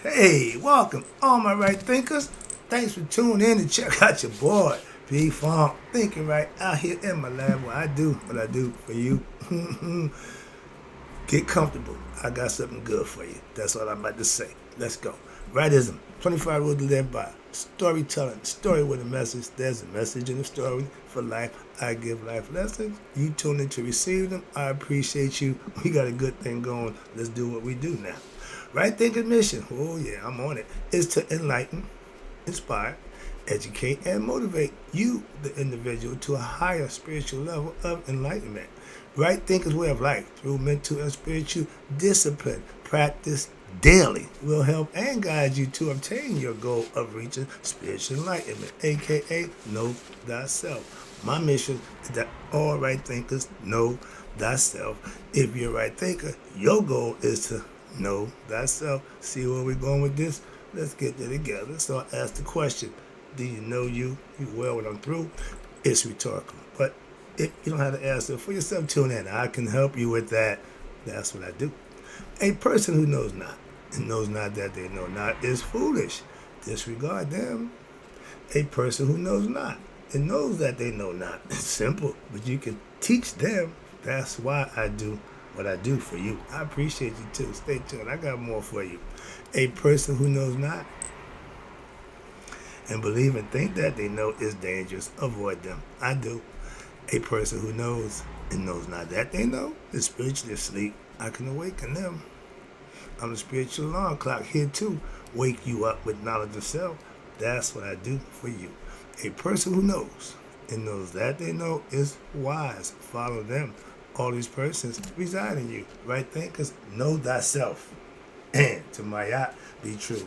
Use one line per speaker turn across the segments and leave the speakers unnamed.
Hey, welcome, all my right thinkers. Thanks for tuning in to check out your boy, P Funk, thinking right out here in my lab where I do what I do for you. Get comfortable. I got something good for you. That's all I'm about to say. Let's go. Rightism, 25 rules to live by. Storytelling, story with a message. There's a message in the story for life. I give life lessons. You tune in to receive them. I appreciate you. We got a good thing going. Let's do what we do now. Right thinking mission. Oh yeah, I'm on it. Is to enlighten, inspire, educate, and motivate you, the individual, to a higher spiritual level of enlightenment. Right thinking's way of life through mental and spiritual discipline, practice daily, will help and guide you to obtain your goal of reaching spiritual enlightenment, aka know thyself. My mission is that all right thinkers know thyself. If you're a right thinker, your goal is to know thyself. See where we're going with this? Let's get there together. So I ask the question, do you know you? You well when I'm through? It's rhetorical. But if you don't have to answer for yourself, tune in. I can help you with that. That's what I do. A person who knows not and knows not that they know not is foolish. Disregard them. A person who knows not and knows that they know not. It's simple, but you can teach them. That's why I do what I do for you. I appreciate you too. Stay tuned. I got more for you. A person who knows not and believe and think that they know is dangerous. Avoid them. I do. A person who knows and knows not that they know is spiritually asleep. I can awaken them. I'm a spiritual alarm clock here to wake you up with knowledge of self. That's what I do for you. A person who knows and knows that they know is wise. Follow them. All these persons reside in you. Right thinkers, know thyself. And to Mayat, be true.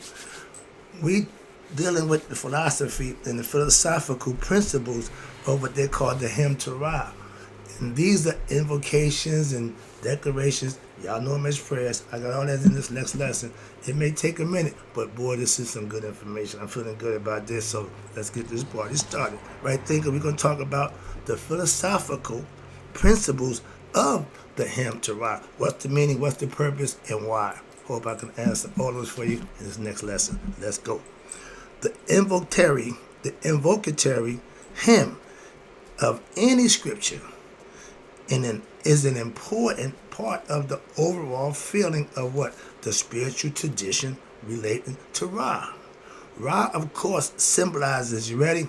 We dealing with the philosophy and the philosophical principles of what they call the Hem Torah. And these are invocations and declarations. Y'all know them as prayers. I got all that in this next lesson. It may take a minute, but boy, this is some good information. I'm feeling good about this, so let's get this party started. Right thinker, we're going to talk about the philosophical principles of the Hem Torah. What's the meaning, what's the purpose, and why? Hope I can answer all those for you in this next lesson. Let's go. The invocatory hymn of any scripture is an important part of the overall feeling of what? The spiritual tradition relating to Ra. Ra, of course, symbolizes, you ready?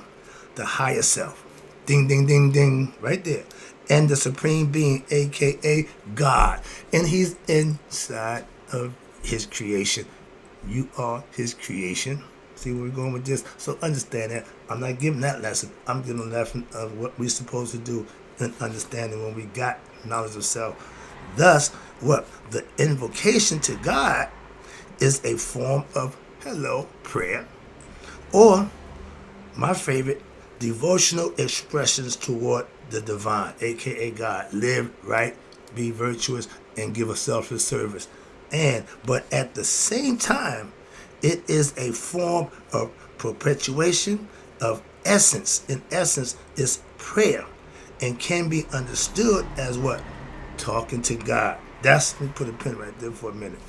The higher self. Ding, ding, ding, ding, right there. And the supreme being, aka God. And he's inside of his creation. You are his creation. See where we're going with this? So understand that. I'm not giving that lesson. I'm giving a lesson of what we're supposed to do in understanding when we got knowledge of self. Thus, what? The invocation to God is a form of prayer, or my favorite, devotional expressions toward the divine, aka God. Live right, be virtuous, and give a selfless service. But at the same time, it is a form of perpetuation of essence. In essence, it's prayer and can be understood as what? Talking to God. Let me put a pin right there for a minute.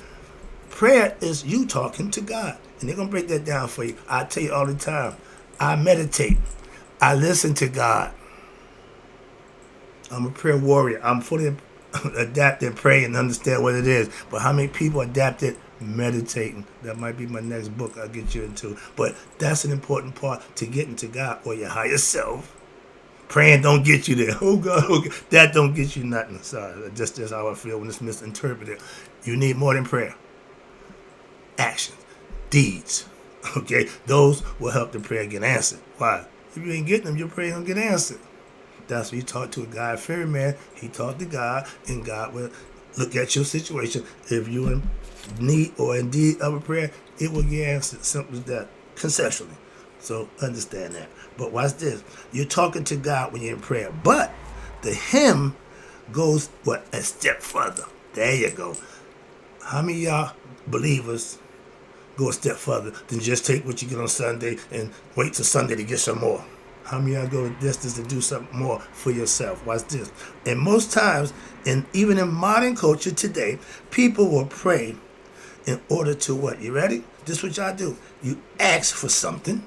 Prayer is you talking to God. And they're going to break that down for you. I tell you all the time, I meditate. I listen to God. I'm a prayer warrior. I'm fully adapted, pray, and understand what it is. But how many people adapted meditating? That might be my next book I'll get you into. But that's an important part to getting to God or your higher self. Praying don't get you there. Oh God, that don't get you nothing. Sorry, just how I feel when it's misinterpreted. You need more than prayer. Actions, deeds. Okay, those will help the prayer get answered. Why? If you ain't getting them, your prayer don't get answered. That's what you talk to a God-fearing man. He talked to God, and God will look at your situation. If you're in need or in need of a prayer, it will get answered. Simple as that, conceptually. So understand that. But watch this. You're talking to God when you're in prayer. But the hymn goes, what? A step further. There you go. How many of y'all believers go a step further than just take what you get on Sunday and wait till Sunday to get some more? How many of y'all go a distance to do something more for yourself? Watch this. And most times, and even in modern culture today, people will pray in order to what? You ready? This is what y'all do. You ask for something.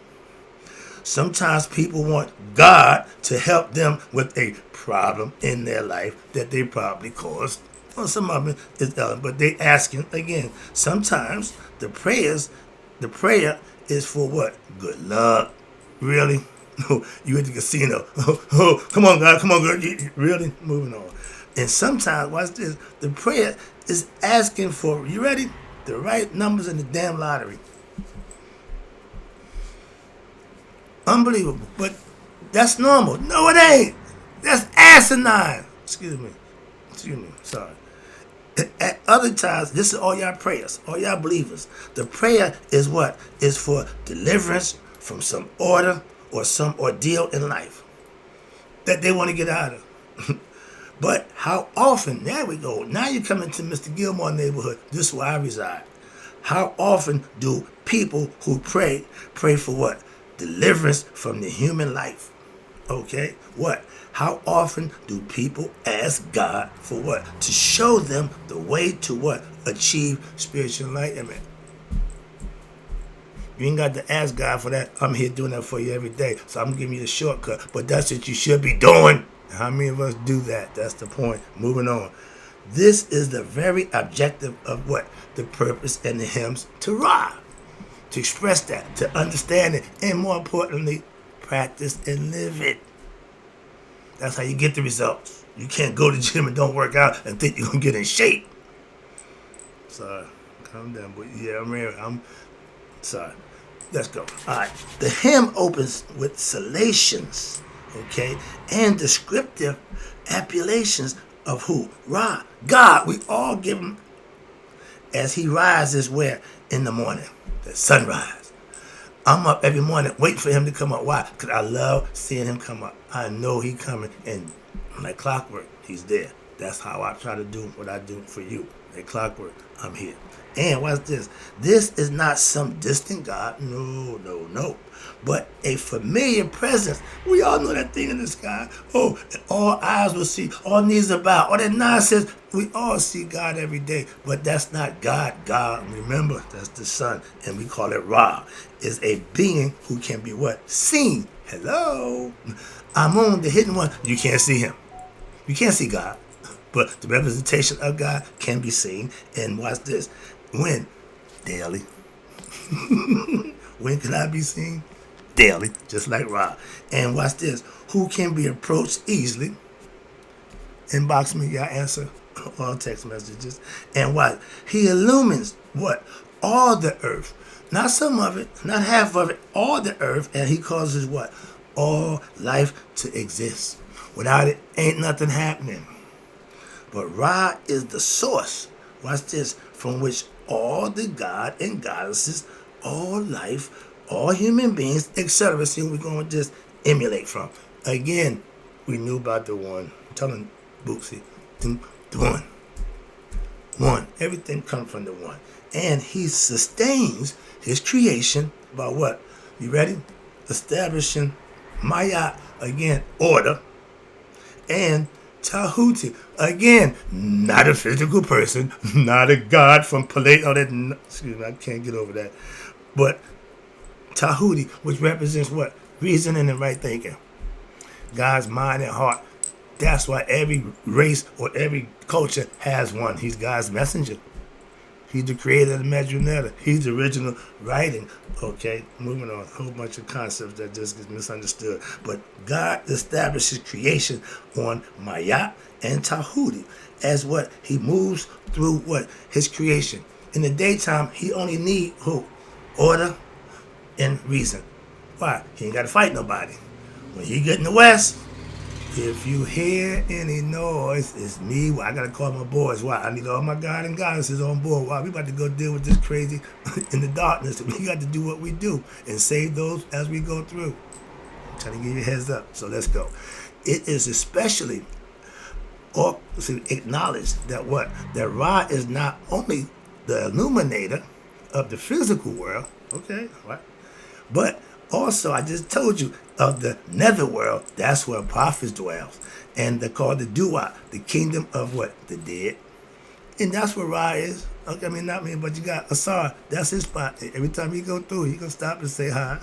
Sometimes people want God to help them with a problem in their life that they probably caused. Well, some of it is, but they asking again. Sometimes the prayer is for what? Good luck. Really? You at the casino. Come on, God. Come on, God. Really? Moving on. And sometimes, watch this. The prayer is asking for, you ready? The right numbers in the damn lottery. Unbelievable. But that's normal. No, it ain't. That's asinine. Excuse me. Sorry. At other times, this is all y'all prayers, all y'all believers. The prayer is what? Is for deliverance from some order or some ordeal in life that they want to get out of. But how often, there we go. Now you come into Mr. Gilmore neighborhood. This is where I reside. How often do people who pray for what? Deliverance from the human life. Okay? What? How often do people ask God for what? To show them the way to what? Achieve spiritual enlightenment. You ain't got to ask God for that. I'm here doing that for you every day. So I'm giving you the shortcut. But that's what you should be doing. How many of us do that? That's the point. Moving on. This is the very objective of what? The purpose and the hymns to Ra. To express that, to understand it, and more importantly, practice and live it. That's how you get the results. You can't go to the gym and don't work out and think you're going to get in shape. Sorry. Calm down, boy. Yeah, I'm sorry. Let's go. All right. The hymn opens with salations, okay, and descriptive appellations of who? Ra, God. We all give him as he rises where? In the morning. The sunrise. I'm up every morning waiting for him to come up. Why? Because I love seeing him come up. I know he's coming, and like clockwork, he's there. That's how I try to do what I do for you. Like clockwork, I'm here. And watch this. This is not some distant God. No. But a familiar presence. We all know that thing in the sky. Oh, and all eyes will see. All knees are bowed. All that nonsense. We all see God every day. But that's not God. God, remember, that's the sun. And we call it Ra. Is a being who can be what? Seen. Hello. Amun, the hidden one. You can't see him. You can't see God. But the representation of God can be seen. And watch this. When? Daily. When can I be seen? Daily. Just like Ra. And watch this. Who can be approached easily? Inbox me your answer. All text messages. And what? He illumines what? All the earth. Not some of it. Not half of it. All the earth. And he causes what? All life to exist. Without it, ain't nothing happening. But Ra is the source. Watch this. From which all the God and goddesses, all life, all human beings, etc. See, we're going to just emulate from. Again, we knew about the one. I'm telling Booksy, the one. One. Everything comes from the one. And he sustains his creation by what? You ready? Establishing Maya, again, order, and Tahuti, again, not a physical person, not a god from Plato. Excuse me, I can't get over that. But Tahuti, which represents what? Reasoning and right thinking. God's mind and heart. That's why every race or every culture has one. He's God's messenger. He's the creator of the Medjugorje. He's the original writing. Okay, moving on. A whole bunch of concepts that just get misunderstood. But God establishes creation on Maya and Tahuti as what? He moves through what? His creation. In the daytime, he only need who? Order and reason. Why? He ain't got to fight nobody. When he get in the west, if you hear any noise, it's me. Well, I got to call my boys. Why? I need all my God and goddesses on board. Why? We about to go deal with this crazy in the darkness. We got to do what we do and save those as we go through. I'm trying to give you a heads up. So let's go. It is especially acknowledged that what? That Ra is not only the illuminator of the physical world, okay, right? But also, I just told you, of the netherworld, that's where prophets dwell. And they're called the Duat, the kingdom of what? The dead. And that's what Ra is. Okay, I mean, not me, but you got Asar. That's his spot. Every time he go through, he gonna stop and say hi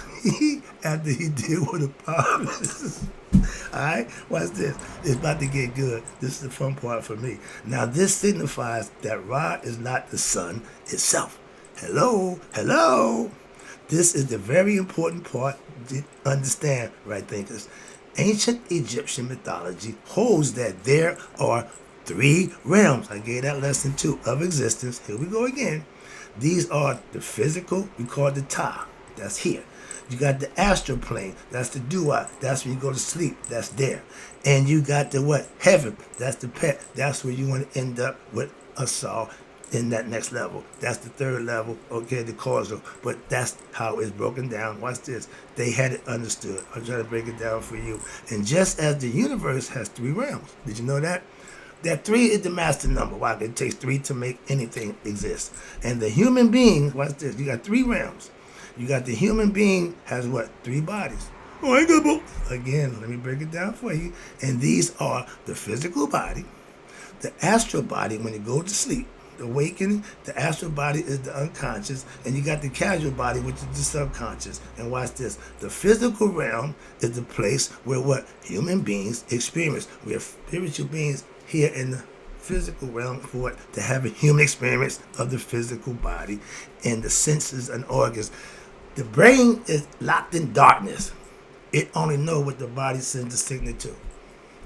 after he deal with the problems. All right, watch this. It's about to get good. This is the fun part for me. Now, this signifies that Ra is not the sun itself. Hello, hello. This is the very important part to understand, right thinkers. Ancient Egyptian mythology holds that there are three realms. I gave that lesson 2 of existence. Here we go again. These are the physical, we call it the Ta. That's here. You got the astral plane. That's the Dua. That's when you go to sleep. That's there. And you got the what? Heaven. That's the pet. That's where you want to end up with a soul in that next level. That's the third level, okay, the causal. But that's how it's broken down. Watch this. They had it understood. I'm trying to break it down for you. And just as the universe has 3 realms, did you know that? That 3 is the master number. Why? It takes 3 to make anything exist. And the human being, watch this, you got 3 realms. You got the human being has what? 3 bodies. Oh, I got both. Again, let me break it down for you. And these are the physical body, the astral body when you go to sleep, the awakening, the astral body is the unconscious, and you got the casual body, which is the subconscious. And watch this. The physical realm is the place where what? Human beings experience. We are spiritual beings here in the physical realm for what? To have a human experience of the physical body and the senses and organs. The brain is locked in darkness. It only knows what the body sends a signal to.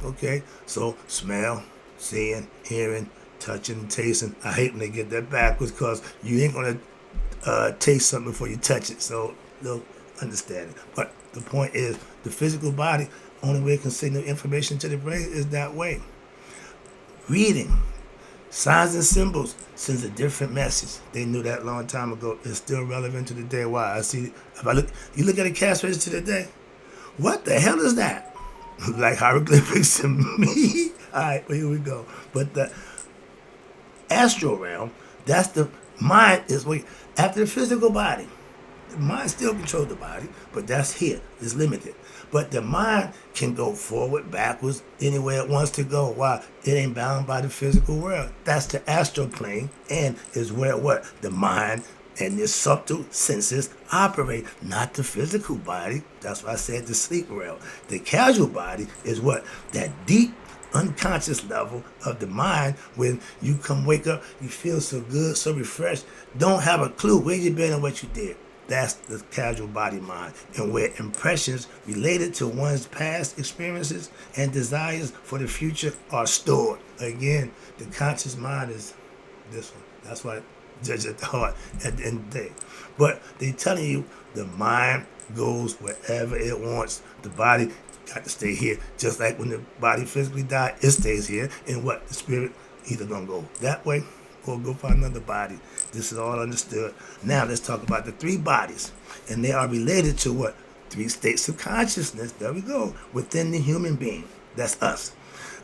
Okay? So smell, seeing, hearing, touching, tasting. I hate when they get that backwards because you ain't going to taste something before you touch it. So they'll understand it. But the point is, the physical body, only way it can signal information to the brain is that way. Reading, signs and symbols sends a different message. They knew that a long time ago. It's still relevant to the day. Why? I see, you look at a cash register today. What the hell is that? Like hieroglyphics to me. All right, well, here we go. But the astral realm, that's the mind is after the physical body. The mind still controls the body, but that's here. It's limited. But the mind can go forward, backwards, anywhere it wants to go. Why? It ain't bound by the physical world. That's the astral plane, and is where what? The mind and the subtle senses operate, not the physical body. That's why I said the sleep realm. The casual body is what? That deep unconscious level of the mind. When you come wake up, you feel so good, so refreshed, don't have a clue where you been and what you did. That's the casual body mind, and where impressions related to one's past experiences and desires for the future are stored. Again, the conscious mind is this one. That's why judge at the heart at the end of the day. But they telling you the mind goes wherever it wants. The body got to stay here. Just like when the body physically died, it stays here. And what? The spirit either gonna go that way or go find another body. This is all understood. Now let's talk about the 3 bodies. And they are related to what? 3 states of consciousness. There we go. Within the human being. That's us.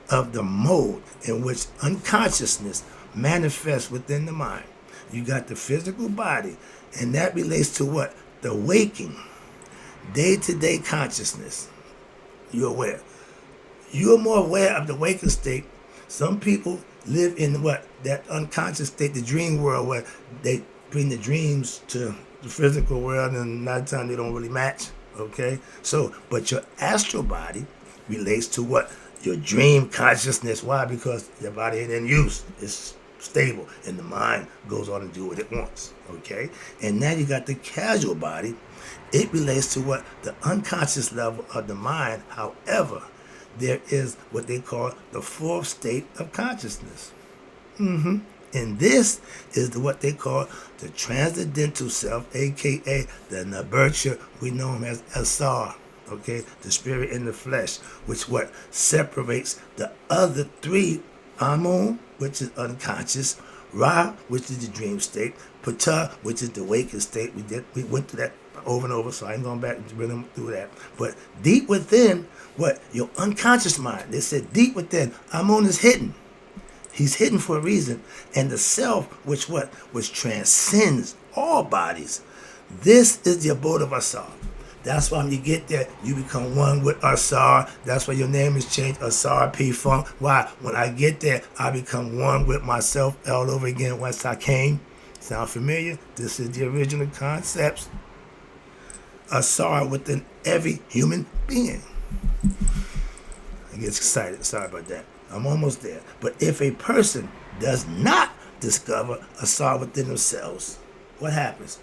Of the mode in which unconsciousness manifests within the mind. You got the physical body. And that relates to what? The waking. Day-to-day consciousness. You're aware. You're more aware of the waking state. Some people live in what? That unconscious state, the dream world, where they bring the dreams to the physical world, and nighttime they don't really match. Okay? So, but your astral body relates to what? Your dream consciousness. Why? Because your body ain't in use. It's stable, and the mind goes on and do what it wants. Okay? And now you got the casual body. It relates to what? The unconscious level of the mind. However, there is what they call the 4th state of consciousness. And this is what they call the transcendental self, a.k.a. the Nabercha. We know him as Asar, okay? The spirit in the flesh, which what separates the other 3, Amun, which is unconscious, Ra, which is the dream state, Ptah, which is the waking state. We went through that over and over, so I ain't going back and rhythm through that. But deep within, what? Your unconscious mind. They said deep within, Amun is hidden. He's hidden for a reason. And the self, which what? Which transcends all bodies. This is the abode of Asar. That's why when you get there, you become one with Asar. That's why your name is changed, Asar P. Funk. Why? When I get there, I become one with myself all over again once I came. Sound familiar? This is the original concepts. Asar within every human being. I get excited. Sorry about that. I'm almost there. But if a person does not discover Asar within themselves, what happens?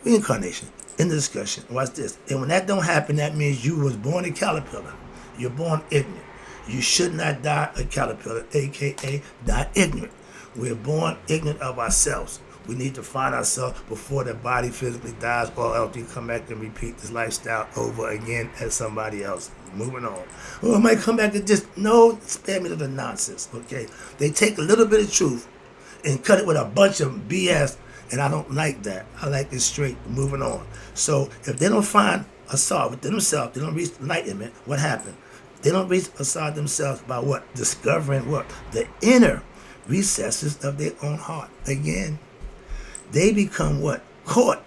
Reincarnation. In the discussion. Watch this. And when that don't happen, that means you was born a caterpillar. You're born ignorant. You should not die a caterpillar, aka die ignorant. We're born ignorant of ourselves. We need to find ourselves before the body physically dies, or else we come back and repeat this lifestyle over again as somebody else. Moving on. Or I might come back and just, no, spare me the nonsense, okay? They take a little bit of truth and cut it with a bunch of BS, and I don't like that. I like it straight, moving on. So if they don't find Asar within themselves, they don't reach enlightenment, what happened? They don't reach Asar themselves by what? Discovering what? The inner recesses of their own heart. Again, they become what? Caught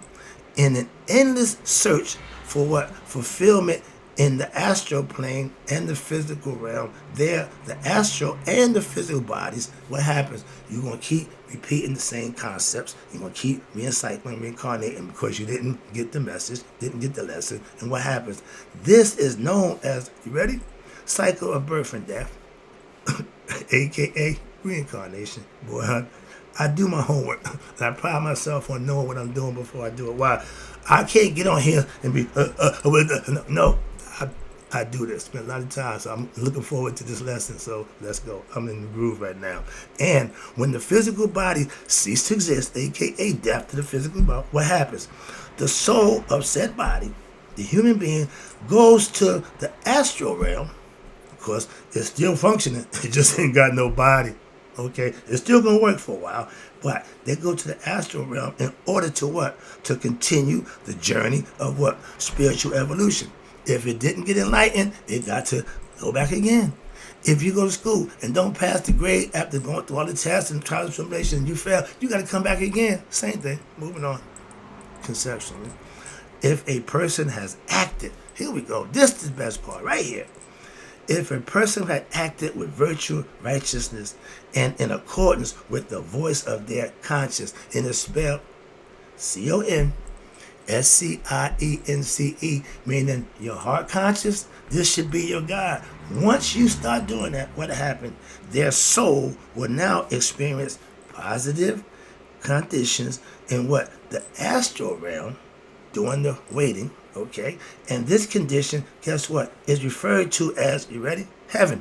in an endless search for what? Fulfillment in the astral plane and the physical realm. There, the astral and the physical bodies, what happens? You're going to keep repeating the same concepts. You're going to keep recycling, reincarnating because you didn't get the message, didn't get the lesson. And what happens? This is known as, you ready? Cycle of birth and death, aka reincarnation. Boy, I do my homework. And I pride myself on knowing what I'm doing before I do it. Why? I can't get on here and be, no. I do this. Spend a lot of time, so I'm looking forward to this lesson. So let's go. I'm in the groove right now. And when the physical body ceases to exist, aka death to the physical body, what happens? The soul of said body, the human being, goes to the astral realm. Of course, it's still functioning. It just ain't got no body. Okay, it's still gonna work for a while, but they go to the astral realm in order to what? To continue the journey of what? Spiritual evolution. If it didn't get enlightened, it got to go back again. If you go to school and don't pass the grade after going through all the tests and trials and tribulations, and you fail, you got to come back again. Same thing. Moving on. Conceptually. If a person has acted, here we go. This is the best part right here. If a person had acted with virtue, righteousness, and in accordance with the voice of their conscience, and it's spelled CONSCIENCE, meaning your heart conscious, this should be your guide. Once you start doing that, what happened? Their soul will now experience positive conditions in what? The astral realm during the waiting, okay? And this condition, guess what? Is referred to as, you ready? Heaven.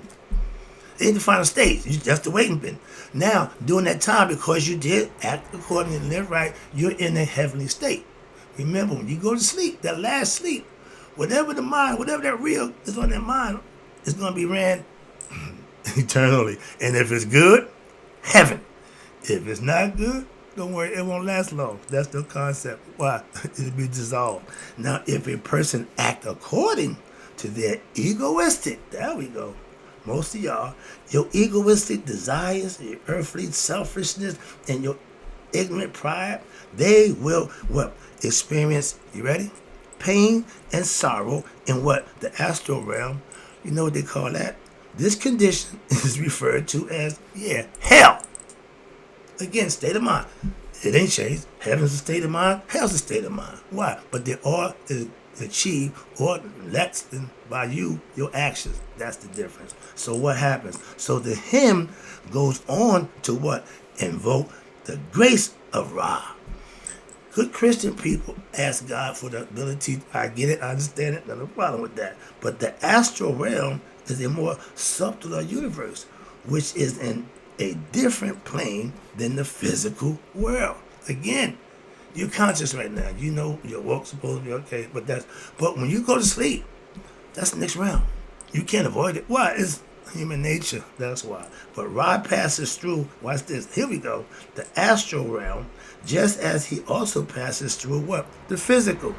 In the final stage, that's the waiting bin. Now, during that time, because you did act accordingly and live right, you're in a heavenly state. Remember, when you go to sleep, that last sleep, whatever the mind, whatever that real is on that mind, is going to be ran eternally. And if it's good, heaven. If it's not good, don't worry, it won't last long. That's the concept. Why? It'll be dissolved. Now, if a person act according to their egoistic, there we go. Most of y'all, your egoistic desires, your earthly selfishness, and your ignorant pride, they will what? Experience, you ready? Pain and sorrow in what? The astral realm. You know what they call that? This condition is referred to as, hell. Again, state of mind. It ain't changed. Heaven's a state of mind. Hell's a state of mind. Why? But they all achieved or less by you, your actions. That's the difference. So what happens? So the hymn goes on to what? Invoke the grace of Ra. Good Christian people ask God for the ability. I get it, I understand it, no problem with that. But the astral realm is a more subtler universe, which is in a different plane than the physical world. Again, you're conscious right now. You know your work's supposed to be okay, but when you go to sleep, that's the next round. You can't avoid it. Why? It's human nature. That's why. But Ra passes through, watch this, here we go, the astral realm, just as he also passes through what? The physical.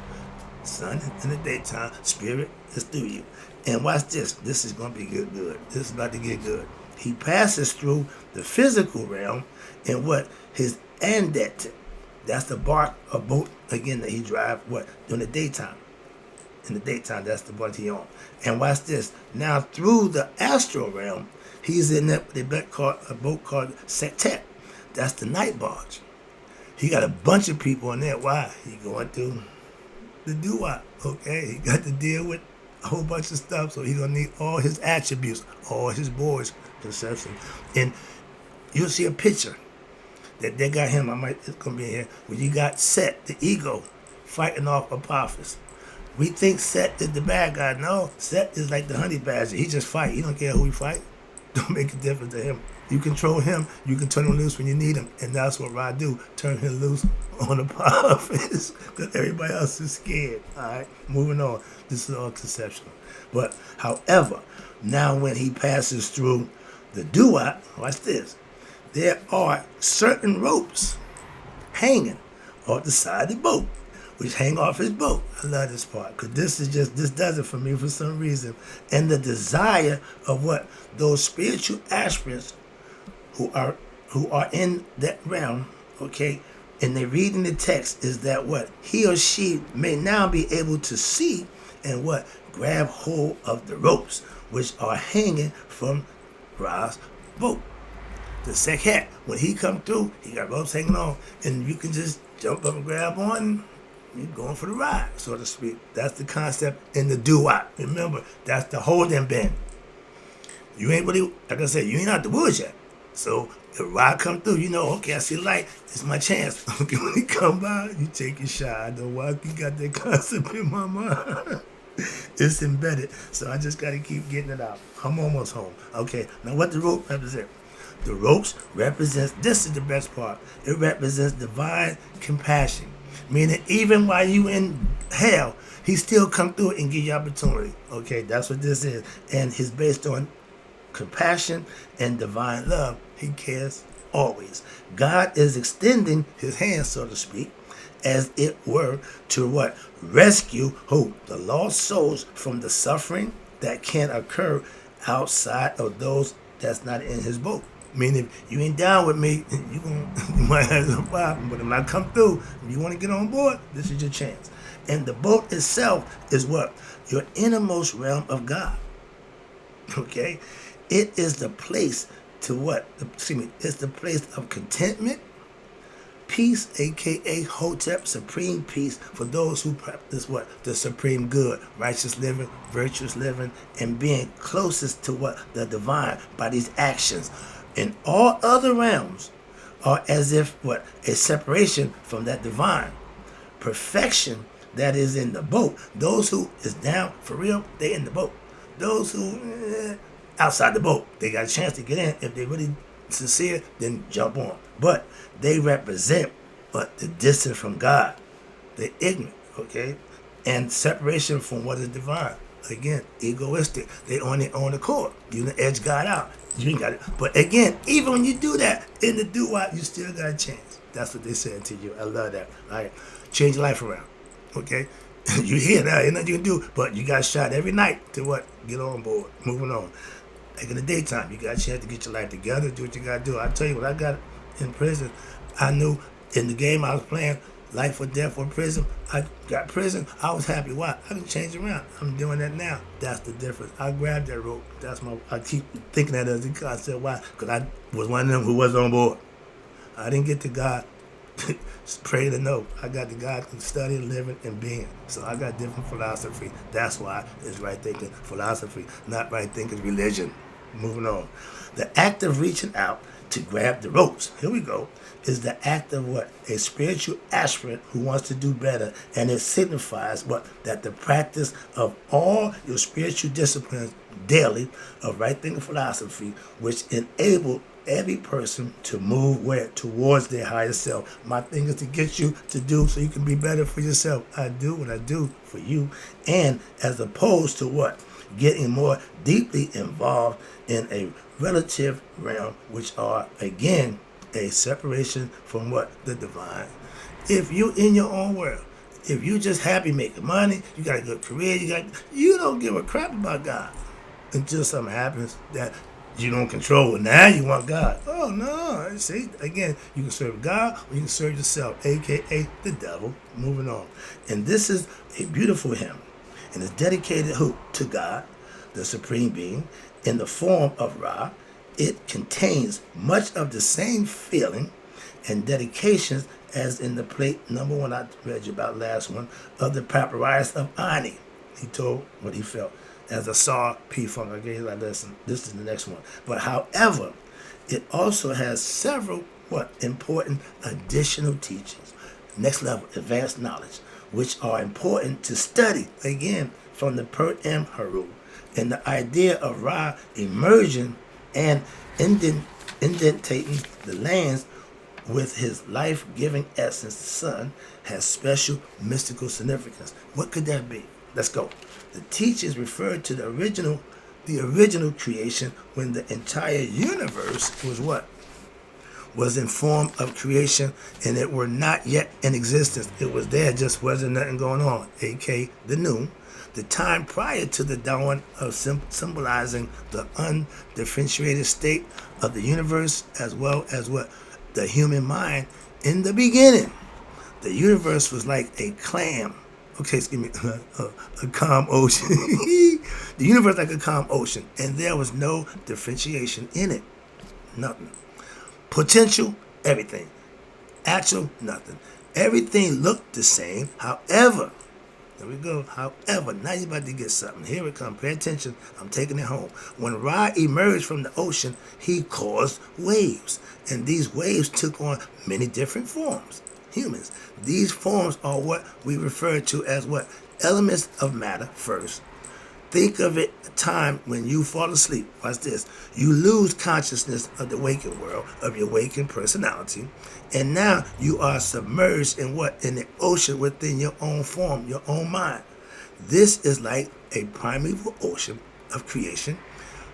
Sun in the daytime, spirit is through you. And watch this. This is going to be good. This is about to get good. He passes through the physical realm in what? His andet. That's the bark or boat, again, that he drive, what? During the daytime. In the daytime, that's the one he on. And watch this. Now through the astral realm, he's in that a boat called Septet. That's the night barge. He got a bunch of people in there. Why? He going through the doo-wop. Okay, he got to deal with a whole bunch of stuff, so he's gonna need all his attributes, all his boys, perception. And you'll see a picture that they got him. It's gonna be in here. When you got Set, the ego, fighting off Apophis. We think Set is the bad guy. No, Set is like the honey badger. He just fight. He don't care who he fight. Don't make a difference to him. You control him. You can turn him loose when you need him, and that's what Ra do. Turn him loose on Apophis because everybody else is scared. All right, moving on. This is all conceptual. But however, now when he passes through the doo-wop, watch this. There are certain ropes hanging off the side of the boat, which hang off his boat. I love this part because this does it for me for some reason. And the desire of what those spiritual aspirants who are in that realm, okay, and they're reading the text is that what he or she may now be able to see and what grab hold of the ropes which are hanging from Ra's boat. The Sekhet, when he come through, he got ropes hanging on, and you can just jump up and grab on. You're going for the ride, so to speak. That's the concept in the doo-wop. Remember, that's the holding bend. You ain't really, like I said, you ain't out the woods yet. So if ride come through, you know, okay, I see light. It's my chance. Okay, when he come by, you take your shot. I know why you got that concept in my mind. It's embedded, so I just got to keep getting it out. I'm almost home. Okay, now what the rope represent? The ropes represents, this is the best part, it represents divine compassion. Meaning even while you in hell, he still come through it and give you opportunity. Okay, that's what this is. And it's based on compassion and divine love. He cares always. God is extending his hand, so to speak, as it were, to what? Rescue who? The lost souls from the suffering that can occur outside of those that's not in his boat. Meaning, if you ain't down with me, you might have some problem. But when I come through, if you want to get on board, this is your chance. And the boat itself is what? Your innermost realm of God. Okay? It is the place to what? It's the place of contentment, peace, a.k.a. Hotep, supreme peace for those who practice what? The supreme good, righteous living, virtuous living, and being closest to what? The divine by these actions. In all other realms are as if what? A separation from that divine perfection that is in the boat. Those who is down for real, they in the boat. Those who outside the boat, they got a chance to get in. If they really sincere, then jump on. But they represent what? The distance from God. They're ignorant, okay? And separation from what is divine. Again, egoistic. They on their own accord. You done edge God out. You ain't got it. But again, even when you do that in the doo-wop, you still got a chance. That's what they said to you. I love that. All right, change your life around. Okay, you here now. Ain't nothing you can do, but you got shot every night to what? Get on board. Moving on. Like in the daytime, you got a chance to get your life together. Do what you got to do. I tell you, when I got in prison, I knew in the game I was playing, life or death or prison. I got prison. I was happy. Why? I can change around. I'm doing that now. That's the difference. I grabbed that rope. I keep thinking that as a concept. Why? Because I was one of them who was on board. I didn't get to God pray to know. I got the God who study, living, and being. So I got different philosophy. That's why it's right thinking philosophy, not right thinking religion. Moving on. The act of reaching out to grab the ropes, here we go, is the act of what? A spiritual aspirant who wants to do better. And it signifies what? That the practice of all your spiritual disciplines daily of right thinking philosophy, which enable every person to move where? Towards their higher self. My thing is to get you to do so you can be better for yourself. I do what I do for you. And as opposed to what? Getting more deeply involved in a relative realm, which are, again, a separation from what? The divine. If you in your own world, if you just happy making money, you got a good career, you don't give a crap about God until something happens that you don't control it. Now you want God. Oh no. See, again, you can serve God or you can serve yourself, aka the devil. Moving on. And this is a beautiful hymn. and is dedicated who? To God, the Supreme Being, in the form of Ra. It contains much of the same feeling and dedications as in the plate number 1 I read you about last one of the Papyrus of Ani. He told what he felt. As I saw P. Funk, I gave like listen, this is the next one. But however, it also has several important additional teachings, next level advanced knowledge, which are important to study again from the Per M Haru, and the idea of Ra emerging and indentating the lands with his life-giving essence, the sun, has special mystical significance. What could that be? Let's go. The teachings refer to the original creation when the entire universe was what? Was in form of creation, and it were not yet in existence. It was there, just wasn't nothing going on, aka the noon, the time prior to the dawn of symbolizing the undifferentiated state of the universe, as well as what? The human mind. In the beginning, the universe was like a clam. Okay, excuse me, a calm ocean. The universe like a calm ocean, and there was no differentiation in it. Nothing. Potential, everything. Actual, nothing. Everything looked the same. However, there we go. However, now you're about to get something. Here it comes. Pay attention. I'm taking it home. When Ra emerged from the ocean, he caused waves. And these waves took on many different forms. Humans. These forms are what we refer to as what? Elements of matter first. Think of it a time when you fall asleep. Watch this. You lose consciousness of the waking world, of your waking personality. And now you are submerged in what? In the ocean within your own form, your own mind. This is like a primeval ocean of creation.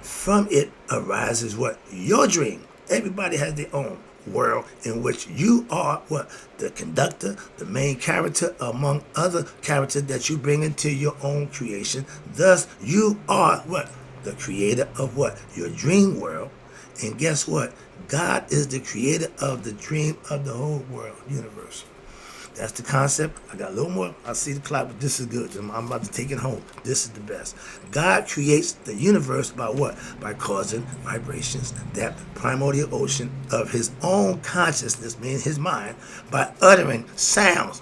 From it arises what? Your dream. Everybody has their own world in which you are what? The conductor, the main character among other characters that you bring into your own creation. Thus, you are what? The creator of what? Your dream world. And guess what? God is the creator of the dream of the whole world, universe. That's the concept. I got a little more. I see the clock, but this is good. I'm about to take it home. This is the best. God creates the universe by what? By causing vibrations, that primordial ocean of his own consciousness, meaning his mind, by uttering sounds.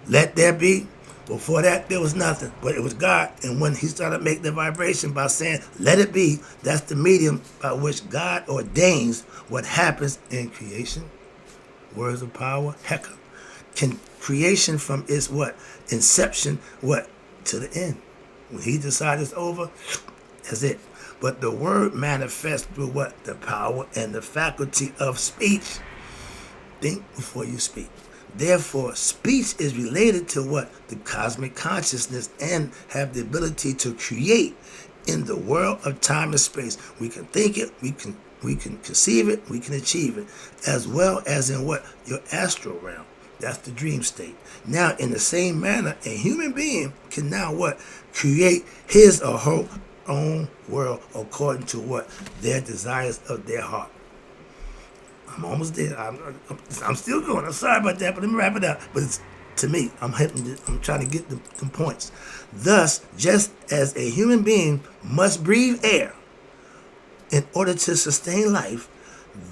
Let there be. Before that, there was nothing, but it was God. And when he started making the vibration by saying, let it be, that's the medium by which God ordains what happens in creation. Words of power, Heka. Can creation from its what? Inception, what? To the end. When he decides it's over, that's it. But the word manifests through what? The power and the faculty of speech. Think before you speak. Therefore, speech is related to what? The cosmic consciousness, and have the ability to create in the world of time and space. We can think it, we can conceive it, we can achieve it, as well as in what? Your astral realm. That's the dream state. Now, in the same manner, a human being can now what? Create his or her own world according to what? Their desires of their heart. I'm almost there. I'm still going. I'm sorry about that, but let me wrap it up. But it's, to me, I'm trying to get the points. Thus, just as a human being must breathe air in order to sustain life,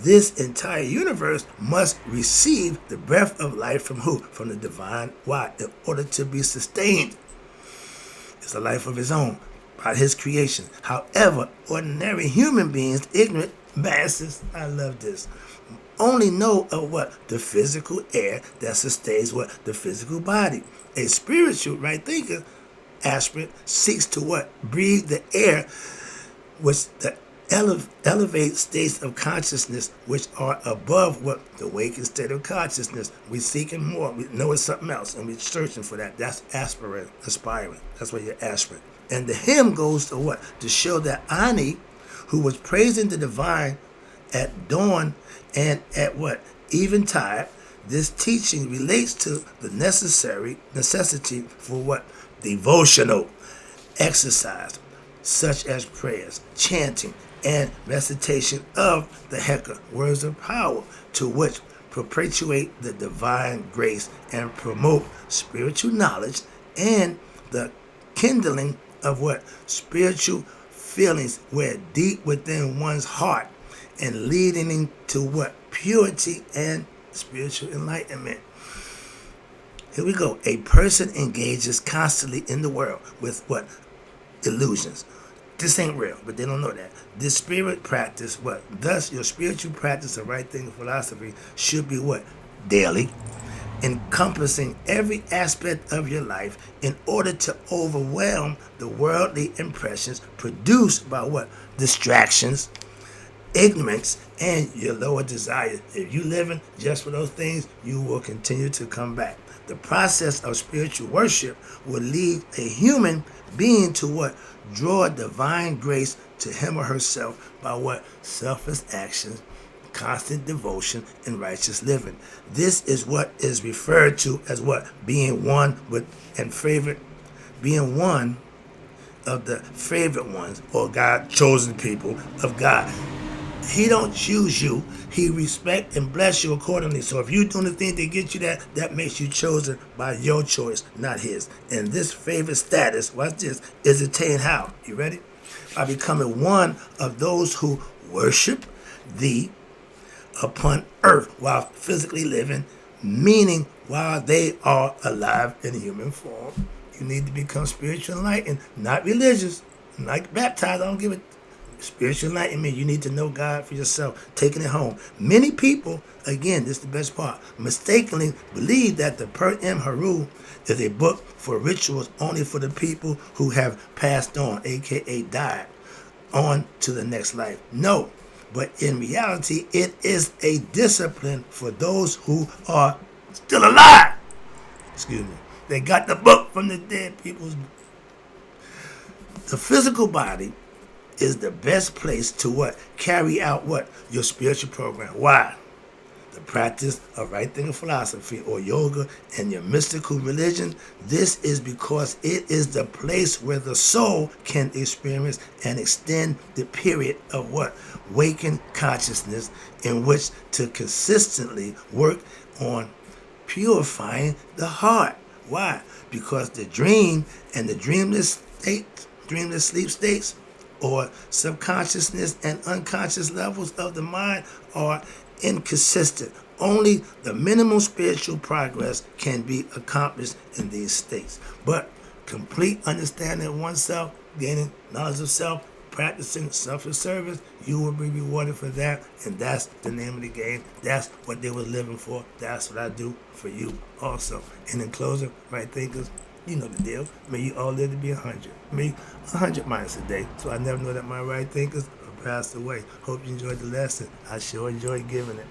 this entire universe must receive the breath of life from who? From the divine. Why? In order to be sustained. It's a life of his own by his creation. However, ordinary human beings, ignorant masses, I love this, only know of what? The physical air that sustains what? The physical body. A spiritual right thinker, aspirant, seeks to what? Breathe the air which the elevate states of consciousness which are above what? The waking state of consciousness. We're seeking more. We know it's something else, and we're searching for that. That's aspiring. That's where you're aspirant. And the hymn goes to what? To show that Ani, who was praising the divine at dawn and at what? Eventide. This teaching relates to the necessity for what? Devotional exercise, such as prayers, chanting, and recitation of the Heka, words of power, to which perpetuate the divine grace and promote spiritual knowledge and the kindling of what? Spiritual feelings where deep within one's heart and leading to what? Purity and spiritual enlightenment. Here we go. A person engages constantly in the world with what? Illusions. This ain't real, but they don't know that. This spirit practice, what? Thus, your spiritual practice of right thinking philosophy should be what? Daily, encompassing every aspect of your life in order to overwhelm the worldly impressions produced by what? Distractions, ignorance, and your lower desires. If you living just for those things, you will continue to come back. The process of spiritual worship will lead a human being to what? Draw divine grace to him or herself by what? Selfless actions, constant devotion, and righteous living. This is what is referred to as what? Being one with and favorite, being one of the favorite ones, or God chosen people of God. He don't choose you. He respect and bless you accordingly. So if you doing the thing to get you that makes you chosen by your choice, not his. And this favorite status, watch this, is attained how? You ready? By becoming one of those who worship thee upon earth while physically living, meaning while they are alive in human form. You need to become spiritual enlightened, not religious, not baptized. I don't give it. Spiritual enlightenment, you need to know God for yourself, taking it home. Many people, again, this is the best part, mistakenly believe that the Per M Haru is a book for rituals only for the people who have passed on, aka died, on to the next life. No, but in reality, it is a discipline for those who are still alive. Excuse me. They got the book from the dead people's. The physical body is the best place to what? Carry out what? Your spiritual program. Why? The practice of right thinking philosophy or yoga and your mystical religion. This is because it is the place where the soul can experience and extend the period of what? Waking consciousness in which to consistently work on purifying the heart. Why? Because the dream and the dreamless sleep states, or subconsciousness and unconscious levels of the mind are inconsistent. Only the minimal spiritual progress can be accomplished in these states. But complete understanding of oneself, gaining knowledge of self, practicing selfless service, you will be rewarded for that. And that's the name of the game. That's what they were living for. That's what I do for you also. And in closing, right thinkers, you know the deal. May you all live to be 100. Me, 100 minus a day. So I never know that my right thinkers are passed away. Hope you enjoyed the lesson. I sure enjoyed giving it.